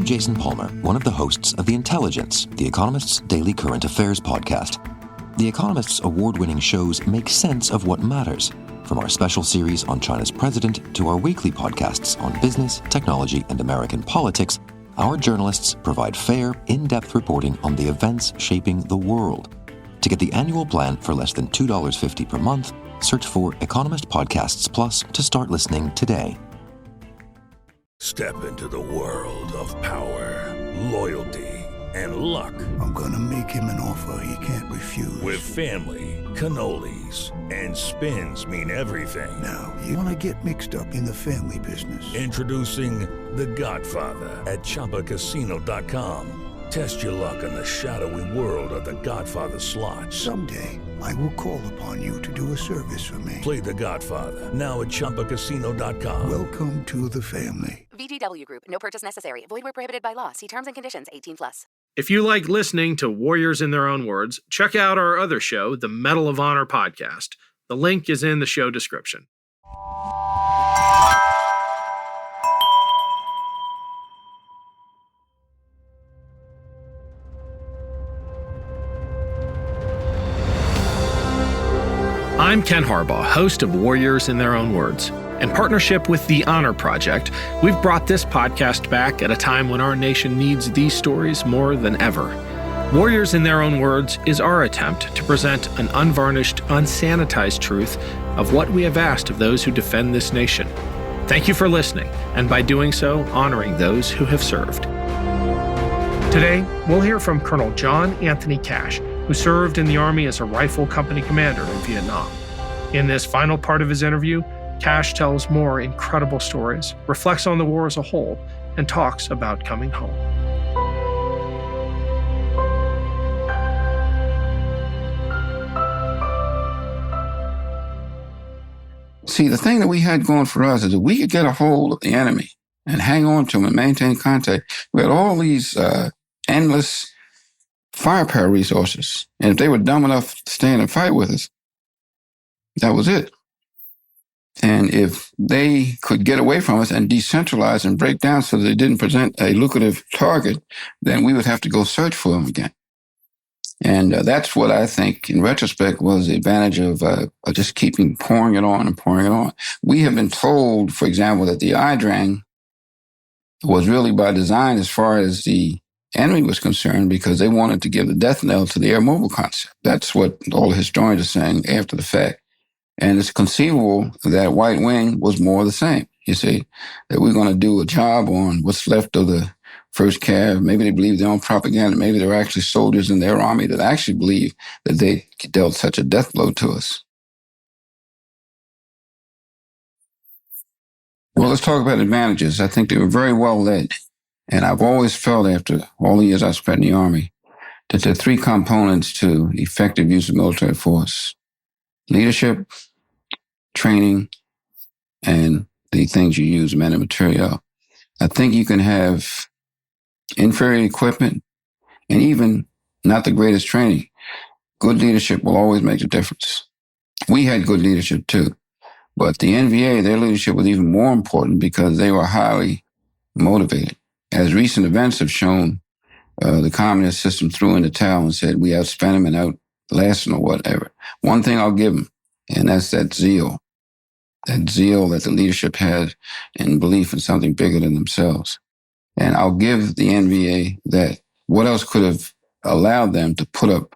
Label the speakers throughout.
Speaker 1: Jason Palmer, one of the hosts of The Intelligence, The Economist's daily current affairs podcast. The Economist's award-winning shows make sense of what matters, from our special series on China's president to our weekly podcasts on business, technology, and American politics. Our journalists provide fair, in-depth reporting on the events shaping the world. To get the annual plan for less than $2.50 per month, search for Economist Podcasts Plus to start listening today.
Speaker 2: Step into the world of power, loyalty, and luck.
Speaker 3: I'm gonna make him an offer he can't refuse.
Speaker 2: With family, cannolis, and spins mean everything.
Speaker 3: Now, you wanna get mixed up in the family business.
Speaker 2: Introducing The Godfather at ChumbaCasino.com. Test your luck in the shadowy world of The Godfather slot.
Speaker 3: Someday, I will call upon you to do a service for me.
Speaker 2: Play The Godfather, now at ChumbaCasino.com.
Speaker 3: Welcome to the family.
Speaker 4: VGW Group. No purchase necessary. Void where prohibited by law. See terms and conditions. 18+.
Speaker 5: If you like listening to Warriors in Their Own Words, check out our other show, the Medal of Honor podcast. The link is in the show description. I'm Ken Harbaugh, host of Warriors in Their Own Words. In partnership with the Honor Project, we've brought this podcast back at a time when our nation needs these stories more than ever. Warriors in Their Own Words is our attempt to present an unvarnished, unsanitized truth of what we have asked of those who defend this nation. Thank you for listening, and by doing so, honoring those who have served. Today, we'll hear from Colonel John Anthony Cash, who served in the Army as a rifle company commander in Vietnam. In this final part of his interview, Cash tells more incredible stories, reflects on the war as a whole, and talks about coming home.
Speaker 6: See, the thing that we had going for us is that we could get a hold of the enemy and hang on to him and maintain contact. We had all these endless firepower resources. And if they were dumb enough to stand and fight with us, that was it. And if they could get away from us and decentralize and break down so that they didn't present a lucrative target, then we would have to go search for them again. And that's what I think, in retrospect, was the advantage of just keeping pouring it on and pouring it on. We have been told, for example, that the IDRANG was really by design as far as the enemy was concerned because they wanted to give the death knell to the air mobile concept. That's what all the historians are saying after the fact. And it's conceivable that White Wing was more of the same. You see, that we're going to do a job on what's left of the first cav. Maybe they believe their own propaganda. Maybe there were actually soldiers in their army that actually believe that they dealt such a death blow to us. Well, let's talk about advantages. I think they were very well led. And I've always felt, after all the years I spent in the Army, that there are three components to effective use of military force: leadership, training, and the things you use, men and material. I think you can have inferior equipment and even not the greatest training. Good leadership will always make a difference. We had good leadership too, but the NVA, their leadership was even more important because they were highly motivated. As recent events have shown, the communist system threw in the towel and said, we outspent them and outlasted them or whatever. One thing I'll give them, and that's that zeal that the leadership had in belief in something bigger than themselves. And I'll give the NVA that. What else could have allowed them to put up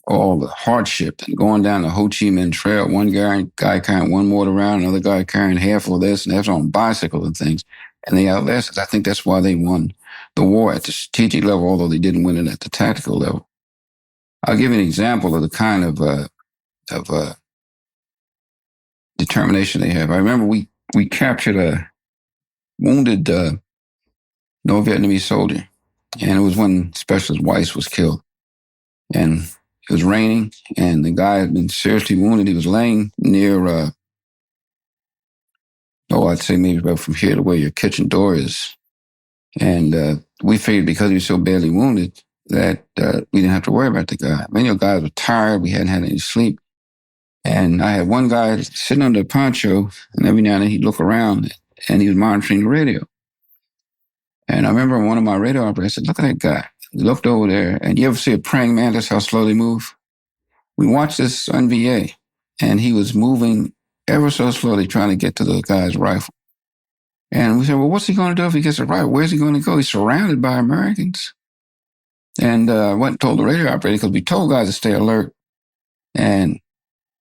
Speaker 6: all the hardship and going down the Ho Chi Minh Trail, one guy carrying one mortar round, another guy carrying half of this, and that's on bicycles and things, and they outlasted. I think that's why they won the war at the strategic level, although they didn't win it at the tactical level. I'll give you an example of the kind of determination they have. I remember we captured a wounded North Vietnamese soldier, and it was when Specialist Weiss was killed. And it was raining, and the guy had been seriously wounded. He was laying near, I'd say maybe about from here to where your kitchen door is. And we figured because he was so badly wounded that we didn't have to worry about the guy. Many of the guys were tired. We hadn't had any sleep. And I had one guy sitting under a poncho, and every now and then he'd look around, and he was monitoring the radio. And I remember one of my radar operators said, look at that guy. He looked over there, and you ever see a praying mantis, how slow they move? We watched this on VA, and he was moving ever so slowly trying to get to the guy's rifle. And we said, well, what's he going to do if he gets it right? Where's he going to go? He's surrounded by Americans. And I went and told the radio operator, because we told guys to stay alert. And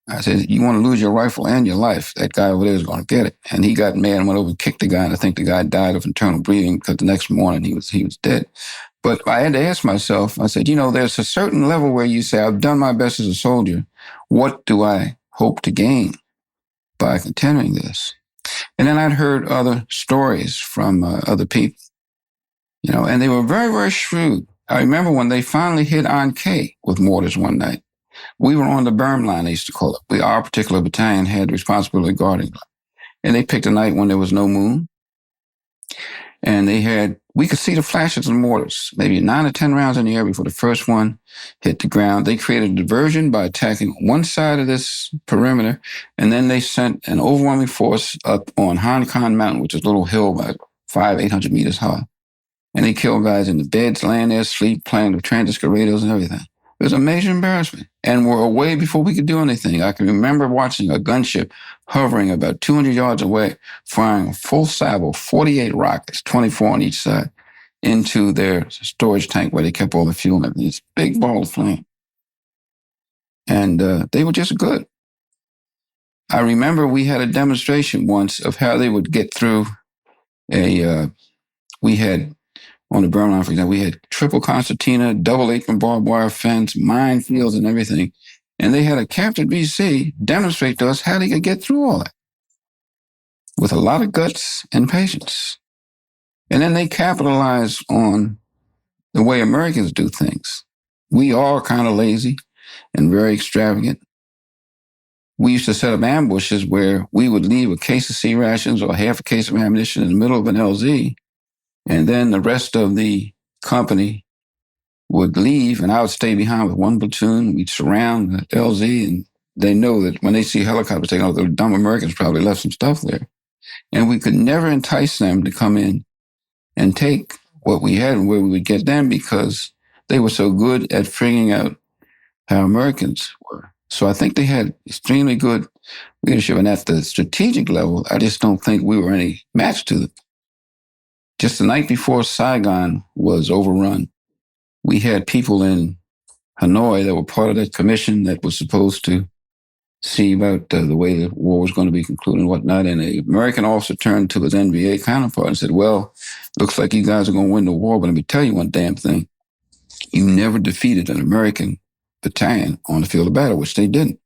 Speaker 6: I said, you want to lose your rifle and your life. That guy over there is going to get it. And he got mad and went over and kicked the guy. And I think the guy died of internal bleeding because the next morning he was dead. But I had to ask myself, I said, there's a certain level where you say, I've done my best as a soldier. What do I hope to gain by continuing this? And then I'd heard other stories from other people, and they were very, very shrewd. I remember when they finally hit on K with mortars one night. We were on the berm line, they used to call it. Our particular battalion had responsibility guarding. And they picked a night when there was no moon. And we could see the flashes of mortars, maybe 9 or 10 rounds in the air before the first one hit the ground. They created a diversion by attacking one side of this perimeter, and then they sent an overwhelming force up on Hong Kong Mountain, which is a little hill about 800 meters high. And they killed guys in the beds, laying there, sleep, playing with transistor radios and everything. It was a major embarrassment. And we're away before we could do anything. I can remember watching a gunship hovering about 200 yards away, firing a full salvo, 48 rockets, 24 on each side, into their storage tank where they kept all the fuel and everything. This big ball of flame. And they were just good. I remember we had a demonstration once of how they would get through we had, on the berm line, for example, we had triple concertina, double apron barbed wire fence, minefields and everything. And they had a Captain BC demonstrate to us how they could get through all that with a lot of guts and patience. And then they capitalized on the way Americans do things. We are kind of lazy and very extravagant. We used to set up ambushes where we would leave a case of C rations or half a case of ammunition in the middle of an LZ. And then the rest of the company would leave, and I would stay behind with one platoon. We'd surround the LZ, and they know that when they see helicopters taking off, the dumb Americans probably left some stuff there. And we could never entice them to come in and take what we had and where we would get them, because they were so good at figuring out how Americans were. So I think they had extremely good leadership. And at the strategic level, I just don't think we were any match to them. Just the night before Saigon was overrun, we had people in Hanoi that were part of that commission that was supposed to see about the way the war was going to be concluded and whatnot. And an American officer turned to his NVA counterpart and said, well, looks like you guys are going to win the war, but let me tell you one damn thing. You never defeated an American battalion on the field of battle, which they didn't.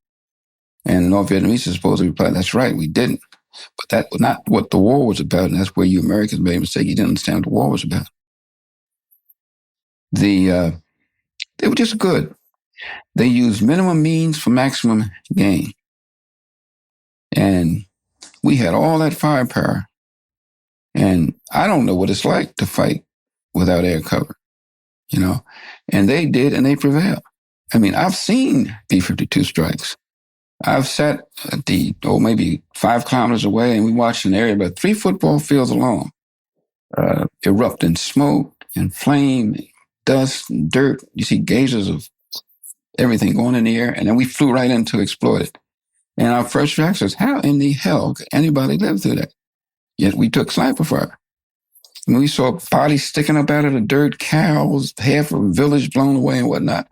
Speaker 6: And the North Vietnamese is supposed to reply, that's right, we didn't. But that was not what the war was about, and that's where you Americans made a mistake. You didn't understand what the war was about. They were just good. They used minimum means for maximum gain. And we had all that firepower. And I don't know what it's like to fight without air cover, And they did, and they prevailed. I mean, I've seen B-52 strikes. I've sat at maybe 5 kilometers away, and we watched an area about 3 football fields along erupt in smoke and flame, and dust and dirt. You see gazes of everything going in the air, and then we flew right in to exploit it. And our first reaction was, how in the hell could anybody live through that? Yet we took sniper fire. And we saw bodies sticking up out of the dirt, cows, half of a village blown away and whatnot.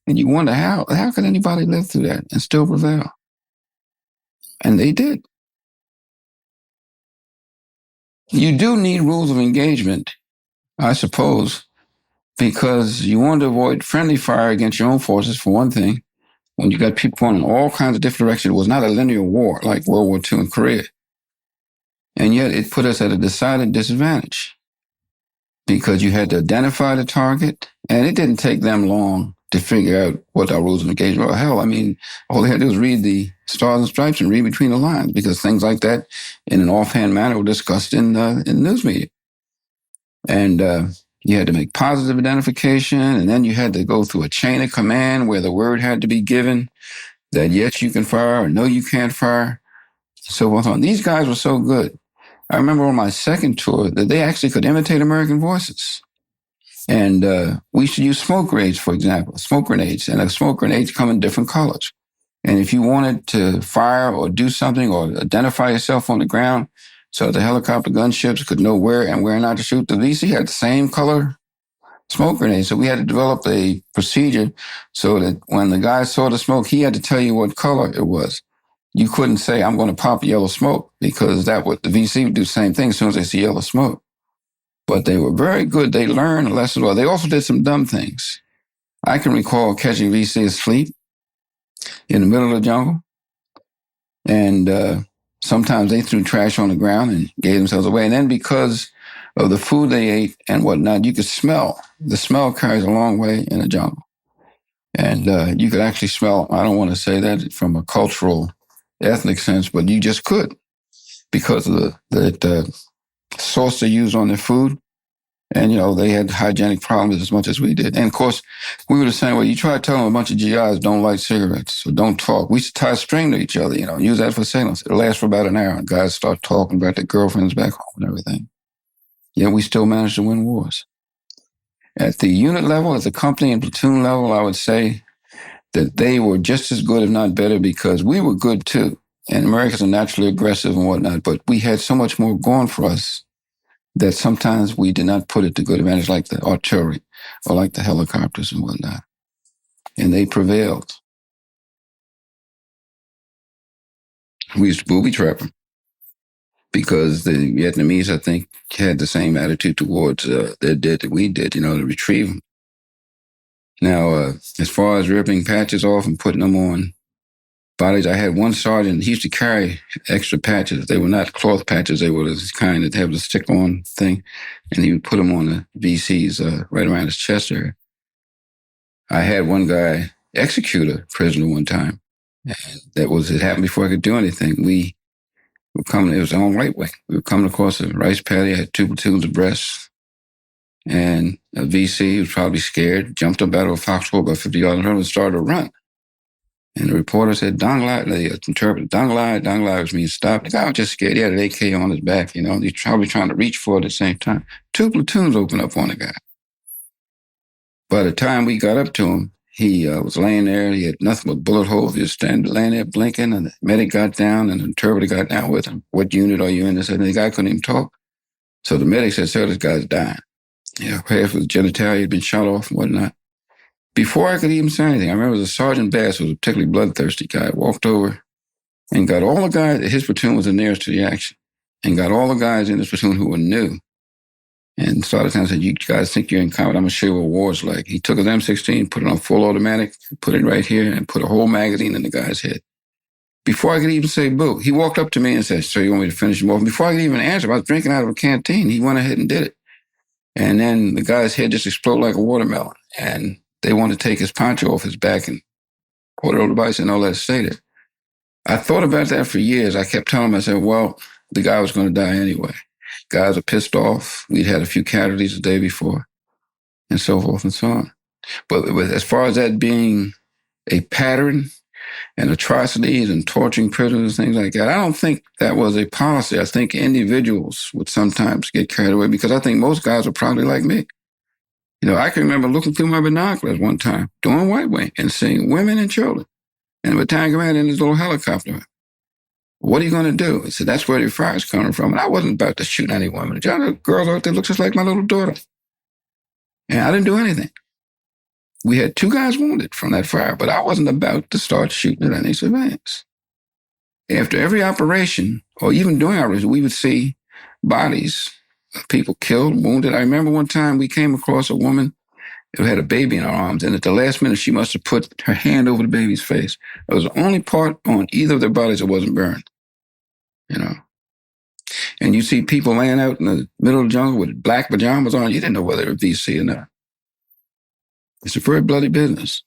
Speaker 6: And you wonder, how could anybody live through that and still prevail? And they did. You do need rules of engagement, I suppose, because you want to avoid friendly fire against your own forces, for one thing. When you got people going in all kinds of different directions, it was not a linear war like World War II in Korea. And yet it put us at a decided disadvantage because you had to identify the target, and it didn't take them long to figure out what our rules of engagement were. Hell, I mean, all they had to do was read the Stars and Stripes and read between the lines, because things like that in an offhand manner were discussed in the news media. And you had to make positive identification, and then you had to go through a chain of command where the word had to be given that yes, you can fire, or no, you can't fire, so forth on. These guys were so good I remember on my second tour that they actually could imitate American voices. And we should use smoke grenades, for example, smoke grenades. And smoke grenades come in different colors. And if you wanted to fire or do something or identify yourself on the ground so the helicopter gunships could know where and where not to shoot, the VC had the same color smoke grenade. So we had to develop a procedure so that when the guy saw the smoke, he had to tell you what color it was. You couldn't say, I'm going to pop yellow smoke, because the VC would do the same thing as soon as they see yellow smoke. But they were very good. They learned a lesson well. They also did some dumb things. I can recall catching VC asleep in the middle of the jungle. And sometimes they threw trash on the ground and gave themselves away. And then because of the food they ate and whatnot, you could smell. The smell carries a long way in the jungle. And you could actually smell, I don't want to say that from a cultural, ethnic sense, but you just could, because of the sauce they used on their food. And, they had hygienic problems as much as we did. And, of course, we were the same way. You try to tell them a bunch of GIs don't light cigarettes or don't talk. We used to tie a string to each other, use that for signals. It'll last for about an hour. And guys start talking about their girlfriends back home and everything. Yet we still managed to win wars. At the unit level, at the company and platoon level, I would say that they were just as good, if not better, because we were good, too. And Americans are naturally aggressive and whatnot, but we had so much more going for us that sometimes we did not put it to good advantage, like the artillery or like the helicopters and whatnot. And they prevailed. We used to booby trap them because the Vietnamese, I think, had the same attitude towards their dead that we did, to retrieve them. Now, as far as ripping patches off and putting them on bodies, I had one sergeant, he used to carry extra patches. They were not cloth patches. They were the kind that have the stick-on thing. And he would put them on the VCs right around his chest there. I had one guy execute a prisoner one time. And it happened before I could do anything. We were coming, it was on right way. We were coming across a rice paddy. I had 2 platoons abreast. And a VC was probably scared, jumped up out of a foxhole about 50 yards and started to run. And the reporter said, Dong Lai, the interpreter, Dong Lai, which means stop. The guy was just scared. He had an AK on his back, He's probably trying to reach for it at the same time. 2 platoons opened up on the guy. By the time we got up to him, he was laying there. He had nothing but bullet holes. He was laying there blinking, and the medic got down, and the interpreter got down with him. What unit are you in? And the guy couldn't even talk. So the medic said, sir, this guy's dying. Half of his genitalia had been shot off and whatnot. Before I could even say anything, I remember the Sergeant Bass, who was a particularly bloodthirsty guy, walked over and got all the guys, his platoon was the nearest to the action, and got all the guys in his platoon who were new. And started and said, you guys think you're in combat, I'm going to show you what war's like. He took his M16, put it on full automatic, put it right here, and put a whole magazine in the guy's head. Before I could even say boo, he walked up to me and said, sir, you want me to finish him off? Before I could even answer, I was drinking out of a canteen. He went ahead and did it. And then the guy's head just exploded like a watermelon. And they wanted to take his poncho off his back and put it over the bike and all that stay there. I thought about that for years. I kept telling myself, well, the guy was going to die anyway. Guys are pissed off. We'd had a few casualties the day before and so forth and so on. But as far as that being a pattern and atrocities and torturing prisoners and things like that, I don't think that was a policy. I think individuals would sometimes get carried away because I think most guys are probably like me. I can remember looking through my binoculars one time, doing White Wing, and seeing women and children, and the battalion commander in his little helicopter. What are you going to do? I said, that's where the fire's coming from. And I wasn't about to shoot any women. The girl out there looks just like my little daughter. And I didn't do anything. We had 2 guys wounded from that fire, but I wasn't about to start shooting at any civilians. After every operation, or even during operation, we would see bodies of people killed, wounded. I remember one time we came across a woman who had a baby in her arms, and at the last minute, she must have put her hand over the baby's face. It was the only part on either of their bodies that wasn't burned, And you see people laying out in the middle of the jungle with black pajamas on. You didn't know whether it was VC or not. It's a very bloody business.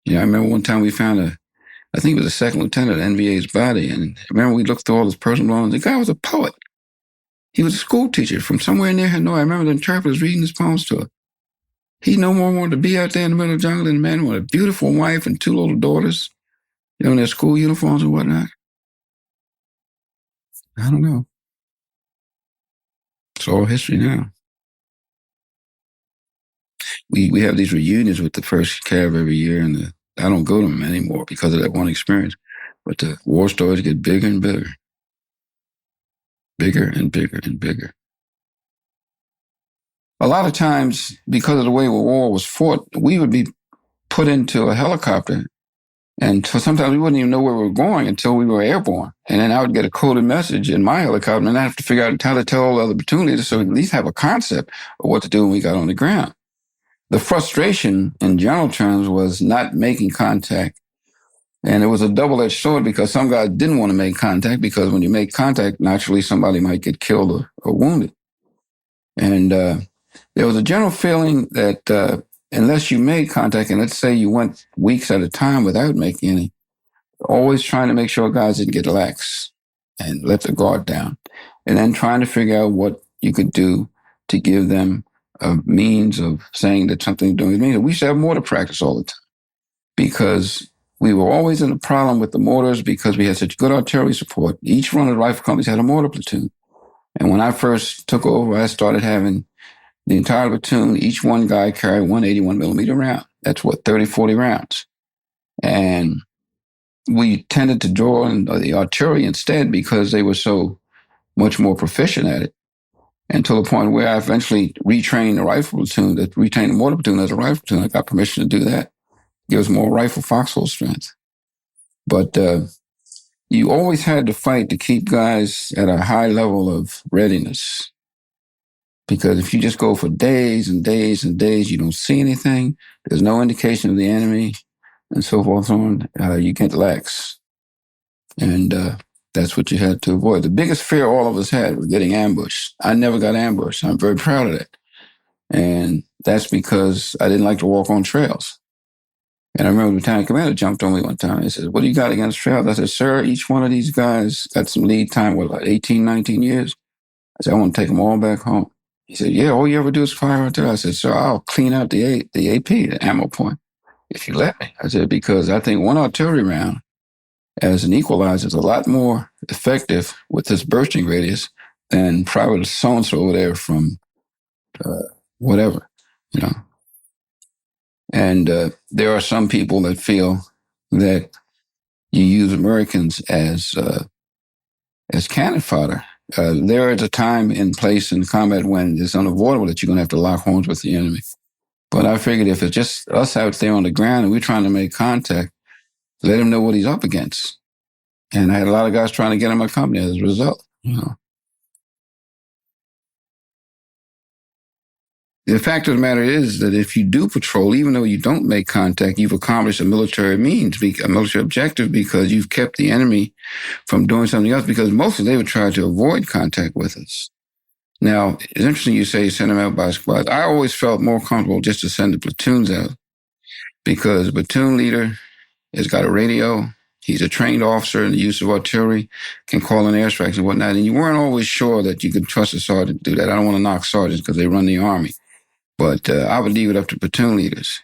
Speaker 6: I remember one time we found I think it was a second lieutenant at NVA's body. And I remember we looked through all his personal belongings. The guy was a poet. He was a school teacher from somewhere near Hanoi. I remember the interpreters reading his poems to her. He no more wanted to be out there in the middle of the jungle than a man with a beautiful wife and 2 little daughters, in their school uniforms and whatnot. I don't know. It's all history now. We have these reunions with the first Cav every year, and I don't go to them anymore because of that one experience. But the war stories get bigger and bigger. Bigger and bigger and bigger. A lot of times, because of the way the war was fought, we would be put into a helicopter, and so sometimes we wouldn't even know where we were going until we were airborne. And then I would get a coded message in my helicopter, and I have to figure out how to tell all the other platoon leaders so we at least have a concept of what to do when we got on the ground. The frustration in general terms was not making contact. And it was a double-edged sword because some guys didn't want to make contact because when you make contact, naturally somebody might get killed or wounded. And there was a general feeling that unless you made contact, and let's say you went weeks at a time without making any, always trying to make sure guys didn't get lax and let the guard down. And then trying to figure out what you could do to give them a means of saying that something doing means. We used to have mortar practice all the time because we were always in a problem with the mortars because we had such good artillery support. Each one of the rifle companies had a mortar platoon. And when I first took over, I started having the entire platoon, each one guy carried 181 millimeter round. That's what, 30, 40 rounds. And we tended to draw on the artillery instead because they were so much more proficient at it. Until the point where I eventually retrained the rifle platoon, retained the mortar platoon as a rifle platoon. I got permission to do that. Give us more rifle foxhole strength. But you always had to fight to keep guys at a high level of readiness. Because if you just go for days and days and days, you don't see anything, there's no indication of the enemy, and so forth and so on, you get lax. And that's what you had to avoid. The biggest fear all of us had was getting ambushed. I never got ambushed. I'm very proud of that. And that's because I didn't like to walk on trails. And I remember the battalion commander jumped on me one time. He said, "What do you got against trails?" I said, "Sir, each one of these guys got some lead time, what, 18, 19 years? I said, I want to take them all back home." He said, "Yeah, all you ever do is fire artillery." I said, "Sir, I'll clean out the AP, the ammo point, if you let me." I said, "Because I think one artillery round as an equalizer is a lot more effective with this bursting radius than Private so-and-so over there from whatever, you know." And there are some people that feel that you use Americans as cannon fodder. There is a time and place in combat when it's unavoidable that you're going to have to lock horns with the enemy. But I figured if it's just us out there on the ground and we're trying to make contact, let him know what he's up against. And I had a lot of guys trying to get in my company as a result. You know. The fact of the matter is that if you do patrol, even though you don't make contact, you've accomplished a military objective because you've kept the enemy from doing something else, because mostly they would try to avoid contact with us. Now, it's interesting you say send them out by squads. I always felt more comfortable just to send the platoons out because the platoon leader has got a radio. He's a trained officer in the use of artillery, can call in airstrikes and whatnot. And you weren't always sure that you could trust a sergeant to do that. I don't want to knock sergeants because they run the Army. But I would leave it up to platoon leaders.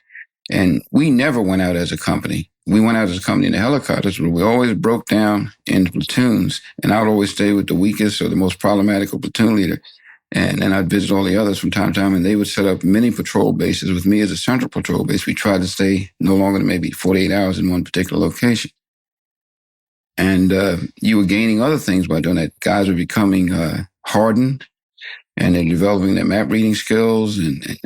Speaker 6: And we never went out as a company. We went out as a company in the helicopters, but we always broke down into platoons. And I would always stay with the weakest or the most problematical platoon leader. And then I'd visit all the others from time to time, and they would set up mini patrol bases with me as a central patrol base. We tried to stay no longer than maybe 48 hours in one particular location. And you were gaining other things by doing that. Guys were becoming hardened, and they're developing their map reading skills and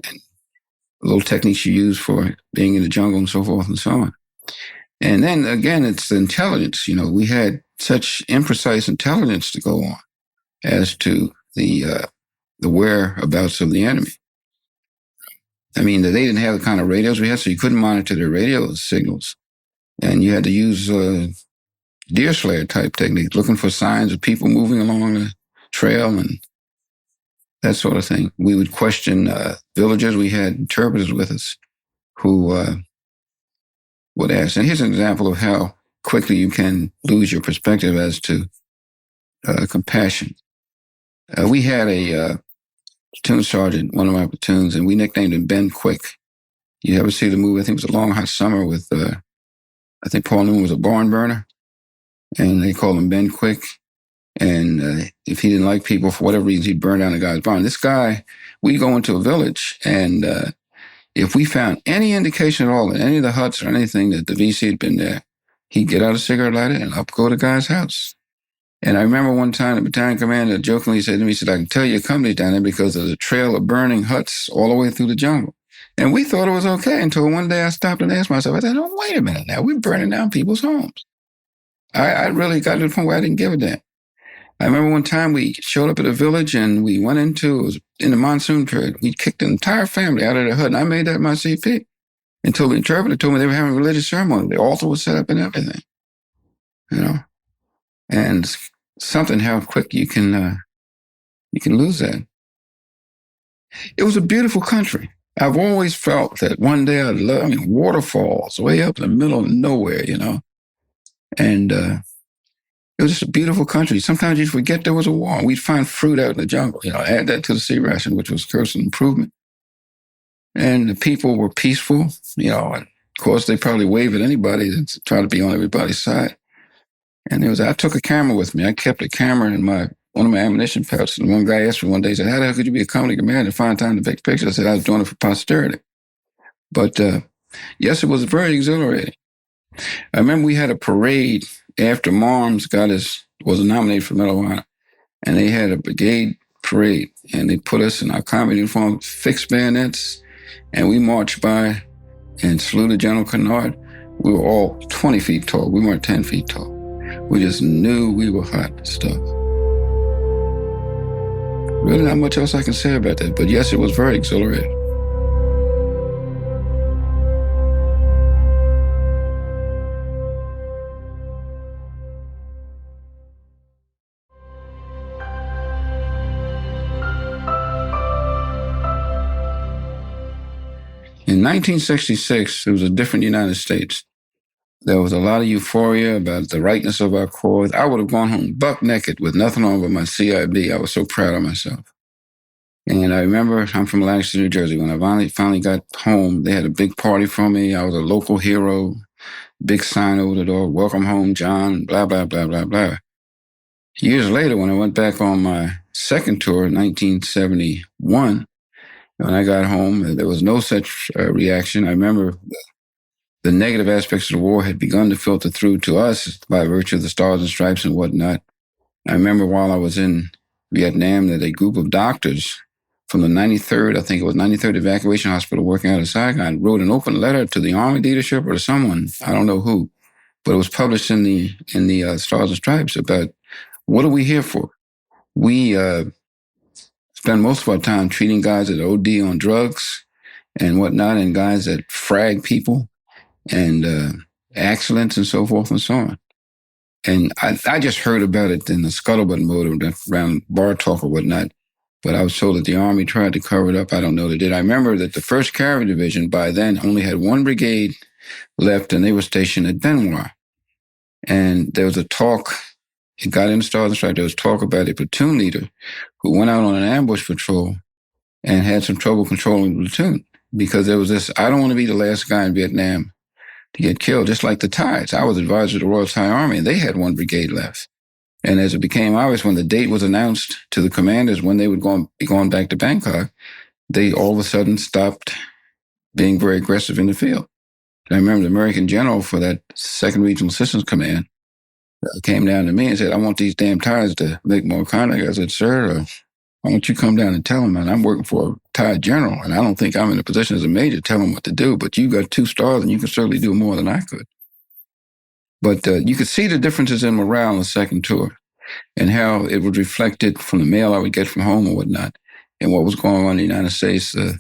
Speaker 6: little techniques you use for being in the jungle and so forth and so on. And then again, it's the intelligence. You know, we had such imprecise intelligence to go on as to the whereabouts of the enemy. I mean, they didn't have the kind of radios we had, so you couldn't monitor their radio signals. And you had to use deer slayer type techniques, looking for signs of people moving along the trail and that sort of thing. We would question villagers. We had interpreters with us who would ask. And here's an example of how quickly you can lose your perspective as to compassion. We had a platoon sergeant, one of my platoons, and we nicknamed him Ben Quick. You ever see the movie? I think it was A Long Hot Summer with, I think Paul Newman was a barn burner, and they called him Ben Quick. And if he didn't like people for whatever reason, he'd burn down the guy's barn. This guy, we'd go into a village, and if we found any indication at all in any of the huts or anything that the VC had been there, he'd get out a cigarette lighter and up go to the guy's house. And I remember one time the battalion commander jokingly said to me, he said, I can tell your company's down there because there's a trail of burning huts all the way through the jungle. And we thought it was okay until one day I stopped and asked myself, I said, oh, wait a minute now, we're burning down people's homes. I really got to the point where I didn't give a damn. I remember one time we showed up at a village and we went into, it was in the monsoon period, we kicked the entire family out of their hut, and I made that my CP until the interpreter told me they were having a religious ceremony. The altar was set up and everything, you know, and something how quick you can lose that. It was a beautiful country. I've always felt that one day I'd love, waterfalls way up in the middle of nowhere, you know, and it was just a beautiful country. Sometimes you'd forget there was a war. We'd find fruit out in the jungle, you know, add that to the sea ration, which was, of course, an improvement. And the people were peaceful, you know, and of course, they probably wave at anybody and try to be on everybody's side. And I took a camera with me. I kept a camera in one of my ammunition pouches. And one guy asked me one day, he said, how the hell could you be a company commander and find time to take pictures? I said, I was doing it for posterity. But yes, it was very exhilarating. I remember we had a parade after Marms was nominated for Medal of Honor, and they had a brigade parade, and they put us in our combat uniform, fixed bayonets, and we marched by and saluted General Kennard. We were all 20 feet tall. We weren't 10 feet tall. We just knew we were hot stuff. Really not much else I can say about that, but yes, it was very exhilarating. In 1966, it was a different United States. There was a lot of euphoria about the rightness of our cause. I would have gone home buck naked with nothing on but my CIB. I was so proud of myself. And I remember, I'm from Lancaster, New Jersey. When I finally got home, they had a big party for me. I was a local hero, big sign over the door, welcome home, John, blah, blah, blah, blah, blah. Years later, when I went back on my second tour in 1971, when I got home, there was no such reaction. I remember the negative aspects of the war had begun to filter through to us by virtue of the Stars and Stripes and whatnot. I remember while I was in Vietnam that a group of doctors from the 93rd, I think it was 93rd Evacuation Hospital working out of Saigon, wrote an open letter to the Army leadership or to someone, I don't know who, but it was published in the Stars and Stripes about what are we here for? We spend most of our time treating guys that OD on drugs and whatnot, and guys that frag people and accidents and so forth and so on. And I just heard about it in the scuttlebutt mode around bar talk or whatnot, but I was told that the Army tried to cover it up. I don't know they did. I remember that the 1st Cavalry Division by then only had one brigade left, and they were stationed at Benoit. And there was a talk, it got in the Stars and Stripes, there was talk about a platoon leader who went out on an ambush patrol and had some trouble controlling the platoon because there was this, I don't want to be the last guy in Vietnam to get killed, just like the Thais. I was advisor to the Royal Thai Army, and they had one brigade left. And as it became obvious, when the date was announced to the commanders when they would be going back to Bangkok, they all of a sudden stopped being very aggressive in the field. And I remember the American general for that 2nd Regional Assistance Command came down to me and said, I want these damn Thais to make more contact. I said, sir, why don't you come down and tell them, man, I'm working for a Thai general, and I don't think I'm in a position as a major to tell them what to do, but you got 2 stars, and you can certainly do more than I could. But you could see the differences in morale on the second tour and how it was reflected from the mail I would get from home and whatnot, and what was going on in the United States, the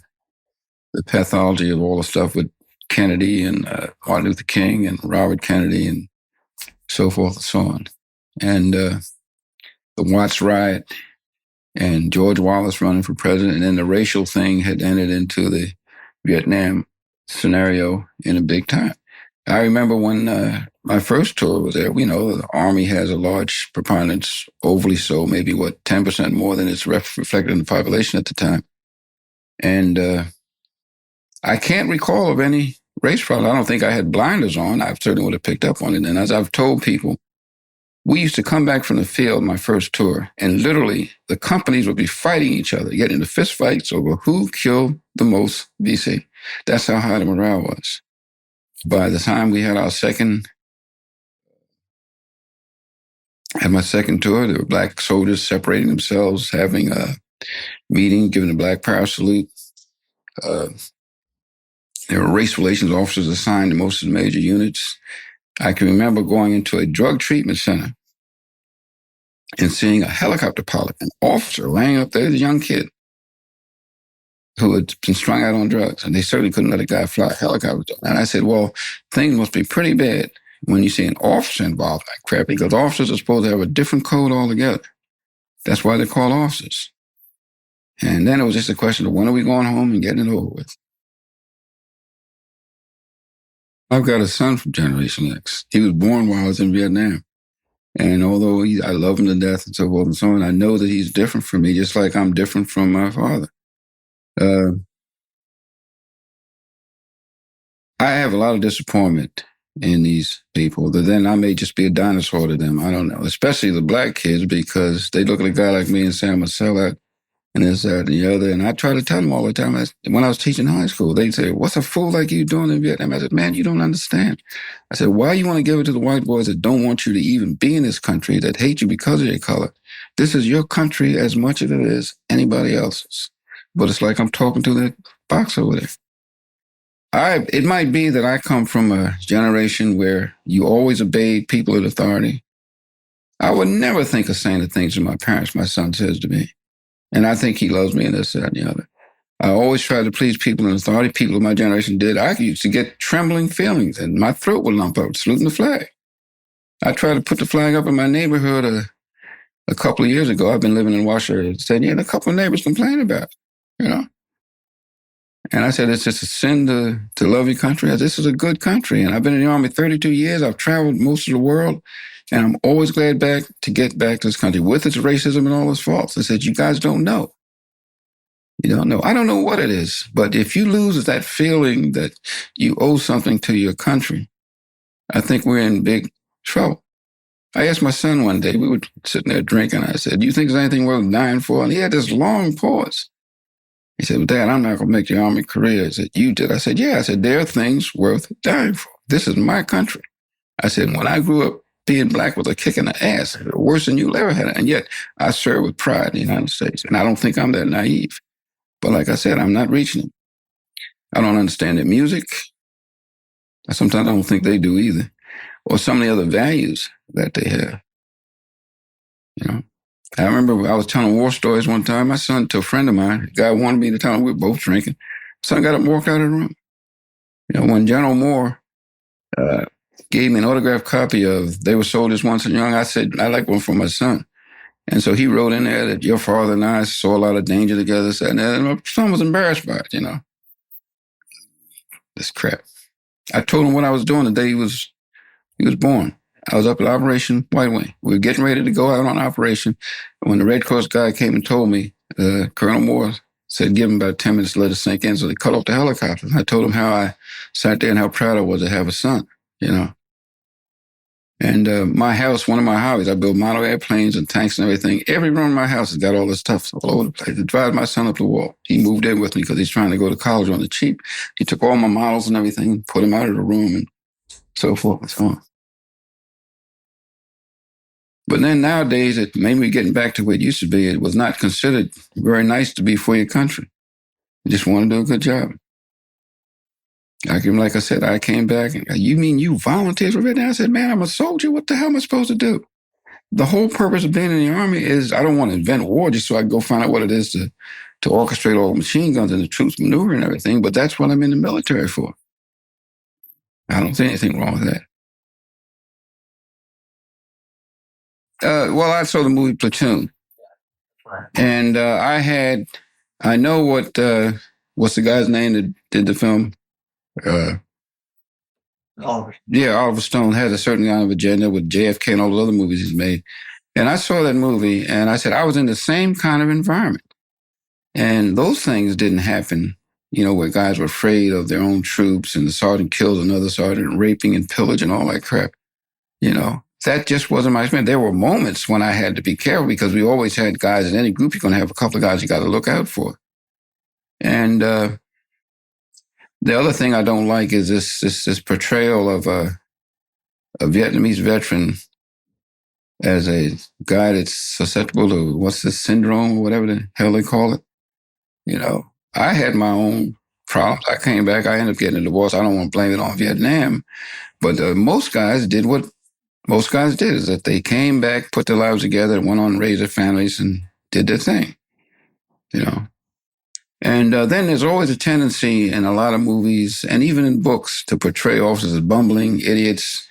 Speaker 6: pathology of all the stuff with Kennedy and Martin Luther King and Robert Kennedy and so forth and so on. And the Watts riot and George Wallace running for president, and then the racial thing had entered into the Vietnam scenario in a big time. I remember when my first tour was there, the Army has a large preponderance, overly so, maybe 10% more than it's reflected in the population at the time. And I can't recall of any race problem. I don't think I had blinders on. I certainly would have picked up on it. And as I've told people, we used to come back from the field, my first tour, and literally the companies would be fighting each other, getting into fist fights over who killed the most VC. That's how high the morale was. By the time we had my second tour, there were black soldiers separating themselves, having a meeting, giving the Black Power salute. There were race relations officers assigned to most of the major units. I can remember going into a drug treatment center and seeing a helicopter pilot, an officer laying up there, a young kid who had been strung out on drugs, and they certainly couldn't let a guy fly a helicopter. And I said, well, things must be pretty bad when you see an officer involved in that crap, because officers are supposed to have a different code altogether. That's why they're called officers. And then it was just a question of when are we going home and getting it over with? I've got a son from Generation X. He was born while I was in Vietnam. And although I love him to death and so forth and so on, I know that he's different from me, just like I'm different from my father. I have a lot of disappointment in these people that then I may just be a dinosaur to them. I don't know, especially the black kids, because they look at a guy like me and say I'm a sellout and this, that, and the other. And I try to tell them all the time. When I was teaching high school, they'd say, what's a fool like you doing in Vietnam? I said, man, you don't understand. I said, why you want to give it to the white boys that don't want you to even be in this country, that hate you because of your color? This is your country as much as it is anybody else's. But it's like I'm talking to that box over there. It might be that I come from a generation where you always obeyed people in authority. I would never think of saying the things to my parents my son says to me. And I think he loves me and this, that, and the other. I always tried to please people in authority. People of my generation did. I used to get trembling feelings and my throat would lump up saluting the flag. I tried to put the flag up in my neighborhood a couple of years ago. I've been living in Washington. Said, yeah, a couple of neighbors complained about it, you know. And I said, it's just a sin to love your country. This is a good country. And I've been in the Army 32 years. I've traveled most of the world. And I'm always glad to get back to this country with its racism and all its faults. I said, you guys don't know. You don't know. I don't know what it is. But if you lose that feeling that you owe something to your country, I think we're in big trouble. I asked my son one day, we were sitting there drinking. I said, do you think there's anything worth dying for? And he had this long pause. He said, well, Dad, I'm not going to make the Army career. I said, you did. I said, yeah. I said, there are things worth dying for. This is my country. I said, when I grew up, being black was a kick in the ass, worse than you'll ever had. And yet I serve with pride in the United States. And I don't think I'm that naive. But like I said, I'm not reaching it. I don't understand their music. Sometimes I don't think they do either. Or some of the other values that they have. You know, I remember I was telling war stories one time. My son, to a friend of mine, the guy wanted me to tell him we were both drinking. Son got up and walked out of the room. You know, when General Moore gave me an autographed copy of They Were Soldiers Once and Young, I said, I like one for my son. And so he wrote in there that your father and I saw a lot of danger together. And my son was embarrassed by it, you know. This crap. I told him what I was doing the day he was born. I was up at Operation White Wing. We were getting ready to go out on operation. When the Red Cross guy came and told me, Colonel Moore said, give him about 10 minutes to let it sink in. So they cut off the helicopter. I told him how I sat there and how proud I was to have a son, you know. And my house, one of my hobbies, I build model airplanes and tanks and everything. Every room in my house has got all this stuff all over the place. It drives my son up the wall. He moved in with me because he's trying to go to college on the cheap. He took all my models and everything, put them out of the room and so forth and so on. But then nowadays, it may be getting back to what it used to be. It was not considered very nice to be for your country. You just want to do a good job. Like I said, I came back and, you mean you volunteered for Vietnam? I said, man, I'm a soldier. What the hell am I supposed to do? The whole purpose of being in the Army is I don't want to invent war just so I can go find out what it is to orchestrate all the machine guns and the troops maneuver and everything. But that's what I'm in the military for. I don't see anything wrong with that. Well, I saw the movie Platoon. And I know what's the guy's name that did the film? Oliver. Yeah, Oliver Stone has a certain kind of agenda with JFK and all the other movies he's made. And I saw that movie and I said, I was in the same kind of environment. And those things didn't happen, you know, where guys were afraid of their own troops and the sergeant kills another sergeant, raping and pillage and all that crap. You know, that just wasn't my experience. There were moments when I had to be careful because we always had guys in any group. You're going to have a couple of guys you got to look out for. And the other thing I don't like is this portrayal of a Vietnamese veteran as a guy that's susceptible to what's this syndrome or whatever the hell they call it. You know, I had my own problems. I came back. I ended up getting a divorce. I don't want to blame it on Vietnam, but most guys did what most guys did, is that they came back, put their lives together, went on and raised their families and did their thing, you know. And then there's always a tendency in a lot of movies and even in books to portray officers as bumbling idiots,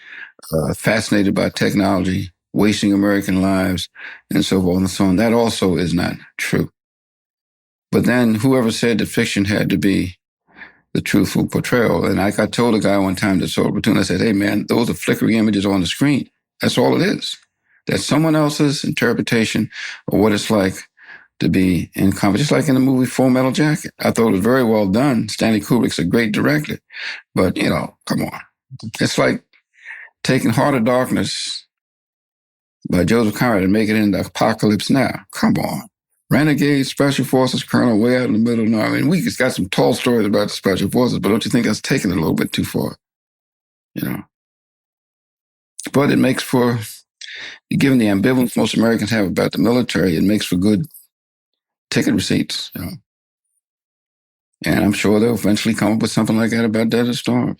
Speaker 6: fascinated by technology, wasting American lives, and so forth and so on. That also is not true. But then whoever said that fiction had to be the truthful portrayal, and like I told a guy one time that saw a platoon, I said, hey man, those are flickering images on the screen. That's all it is. That's someone else's interpretation of what it's like to be in combat. Just like in the movie Full Metal Jacket. I thought it was very well done. Stanley Kubrick's a great director. But, you know, come on. It's like taking Heart of Darkness by Joseph Conrad and making it into Apocalypse Now. Come on. Renegade, Special Forces, Colonel, way out in the middle of the night. I mean, we just got some tall stories about the Special Forces, but don't you think that's taking it a little bit too far? You know? But it makes for, given the ambivalence most Americans have about the military, it makes for good ticket receipts, you know. And I'm sure they'll eventually come up with something like that about Desert Storm.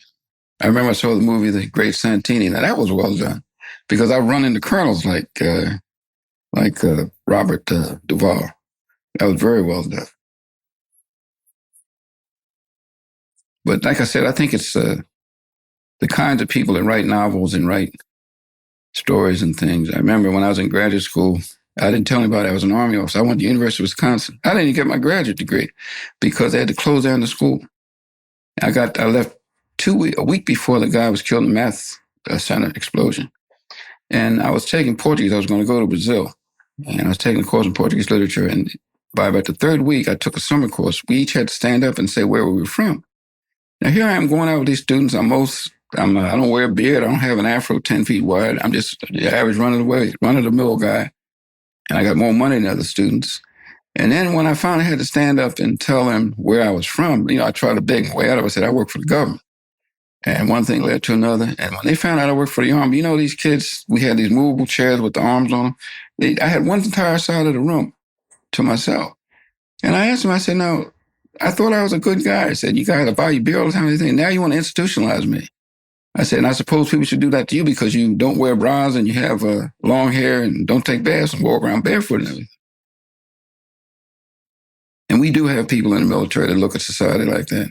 Speaker 6: I remember I saw the movie The Great Santini. Now that was well done because I run into colonels like Robert Duvall. That was very well done. But like I said, I think it's the kinds of people that write novels and write stories and things. I remember when I was in graduate school, I didn't tell anybody I was an Army officer. I went to the University of Wisconsin. I didn't even get my graduate degree because they had to close down the school. I left a week before the guy was killed in the meth center explosion. And I was taking Portuguese. I was going to go to Brazil. And I was taking a course in Portuguese literature. And by about the third week, I took a summer course. We each had to stand up and say where we were from. Now here I am going out with these students. I don't wear a beard. I don't have an afro 10 feet wide. I'm just the average run-of-the-mill guy. And I got more money than other students. And then when I finally had to stand up and tell them where I was from, you know, I tried to beg my way out of it. I said, I work for the government. And one thing led to another. And when they found out I worked for the Army, you know, these kids, we had these movable chairs with the arms on them. I had one entire side of the room to myself. And I asked them, I said, no, I thought I was a good guy. I said, you guys buy your beer all the time. Anything. Now you want to institutionalize me. I said, and I suppose people should do that to you because you don't wear bras and you have long hair and don't take baths and walk around barefoot and everything. And we do have people in the military that look at society like that.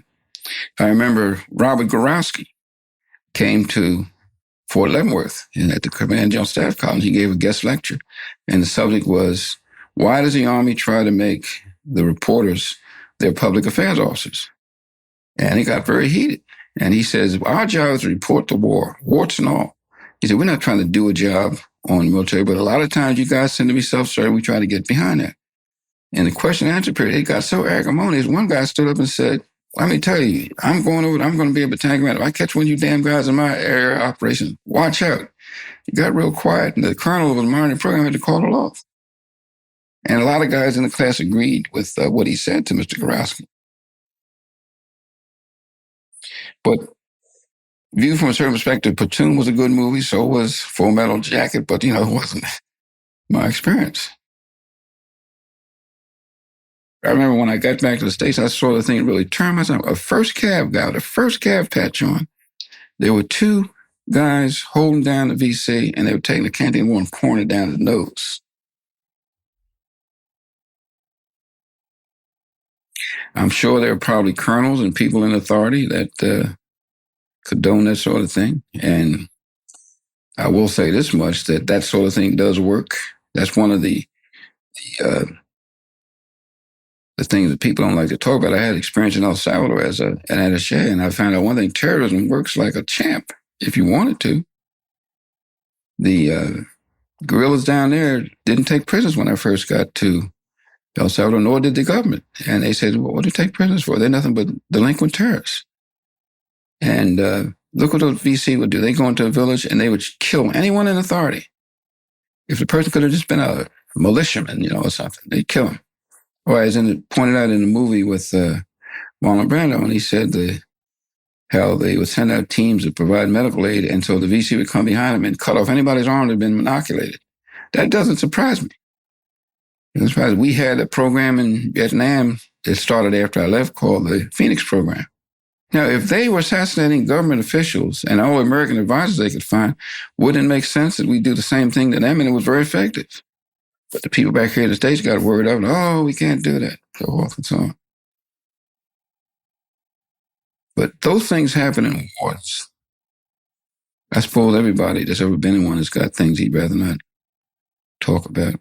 Speaker 6: I remember Robert Gorowski came to Fort Leavenworth and at the Command General Staff College. He gave a guest lecture. And the subject was, why does the Army try to make the reporters their public affairs officers? And it got very heated. And he says, our job is to report the war, warts and all. He said, we're not trying to do a job on the military, but a lot of times you guys tend to be self-serving. We try to get behind that. In the question and answer period, it got so acrimonious. One guy stood up and said, let me tell you, I'm going to be a battalion commander. If I catch one of you damn guys in my area operation, watch out. It got real quiet, and the colonel of the Marine program had to call it off. And a lot of guys in the class agreed with what he said to Mr. Gorowski. But viewed from a certain perspective, Platoon was a good movie, so was Full Metal Jacket, but, you know, it wasn't my experience. I remember when I got back to the States, I saw the thing really turn myself. A first cav guy with a first cav patch on. There were two guys holding down the VC, and they were taking the canteen and pouring it down his nose. I'm sure there are probably colonels and people in authority that condone that sort of thing. And I will say this much, that sort of thing does work. That's one of the things that people don't like to talk about. I had experience in El Salvador as an attaché, and I found out one thing: terrorism works like a champ if you wanted to. The guerrillas down there didn't take prisoners when I first got to El Salvador, nor did the government. And they said, well, what do you take prisoners for? They're nothing but delinquent terrorists. And Look what the VC would do. They go into a village and they would kill anyone in authority. If the person could have just been a militiaman, or something, they'd kill him. Or as pointed out in the movie with Marlon Brando, and he said how they would send out teams to provide medical aid, and so the VC would come behind them and cut off anybody's arm that had been inoculated. That doesn't surprise me. We had a program in Vietnam that started after I left called the Phoenix Program. Now, if they were assassinating government officials and all American advisors they could find, wouldn't it make sense that we do the same thing to them? And it was very effective. But the people back here in the States got worried up, oh, we can't do that, so forth and so on. But those things happen in wars. I suppose everybody that's ever been in one has got things he'd rather not talk about.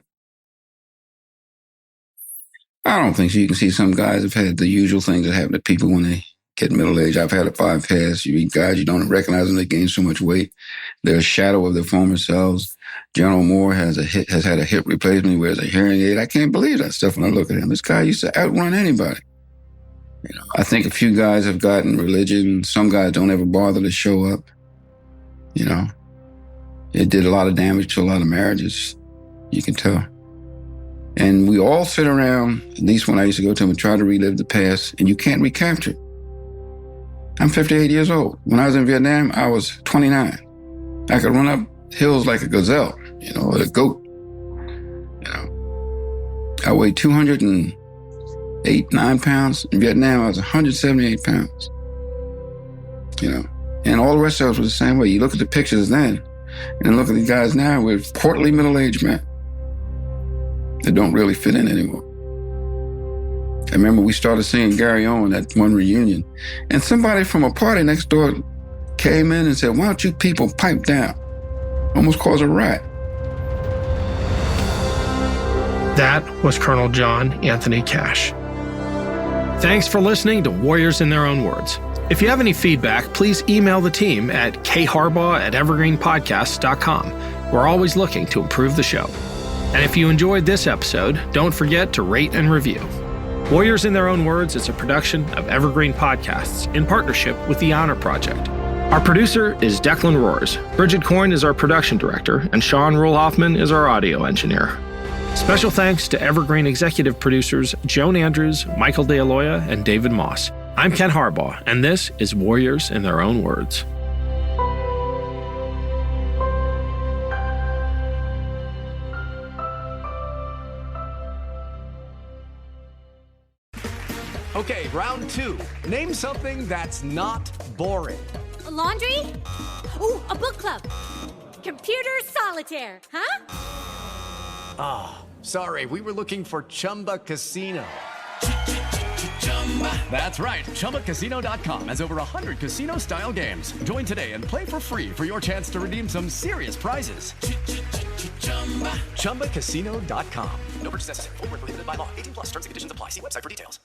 Speaker 6: I don't think so. You can see some guys have had the usual things that happen to people when they get middle age. I've had a 5 pass. You meet guys, you don't recognize them. They gain so much weight. They're a shadow of their former selves. General Moore has had a hip replacement. He wears a hearing aid. I can't believe that stuff when I look at him. This guy used to outrun anybody. I think a few guys have gotten religion. Some guys don't ever bother to show up. It did a lot of damage to a lot of marriages. You can tell. And we all sit around, at least when I used to go to them, and try to relive the past, and you can't recapture it. I'm 58 years old. When I was in Vietnam, I was 29. I could run up hills like a gazelle, or a goat. I weighed 209 pounds. In Vietnam, I was 178 pounds. And all the rest of us were the same way. You look at the pictures then, and look at the guys now, we're portly middle-aged men that don't really fit in anymore. I remember we started singing Gary Owen at one reunion, and somebody from a party next door came in and said, why don't you people pipe down? Almost caused a riot.
Speaker 5: That was Colonel John Anthony Cash. Thanks for listening to Warriors in Their Own Words. If you have any feedback, please email the team at kharbaugh@evergreenpodcasts.com. We're always looking to improve the show. And if you enjoyed this episode, don't forget to rate and review. Warriors in Their Own Words is a production of Evergreen Podcasts in partnership with the Honor Project. Our producer is Declan Roars. Bridget Coyne is our production director, and Sean Rule-Hoffman is our audio engineer. Special thanks to Evergreen executive producers Joan Andrews, Michael DeAloia, and David Moss. I'm Ken Harbaugh, and this is Warriors in Their Own Words.
Speaker 7: Okay, round 2. Name something that's not boring.
Speaker 8: A laundry? Ooh, a book club. Computer solitaire, huh?
Speaker 7: Sorry, we were looking for Chumba Casino. That's right. ChumbaCasino.com has over 100 casino-style games. Join today and play for free for your chance to redeem some serious prizes. ChumbaCasino.com. No purchase necessary. Void where prohibited by law. 18+ terms and conditions apply. See website for details.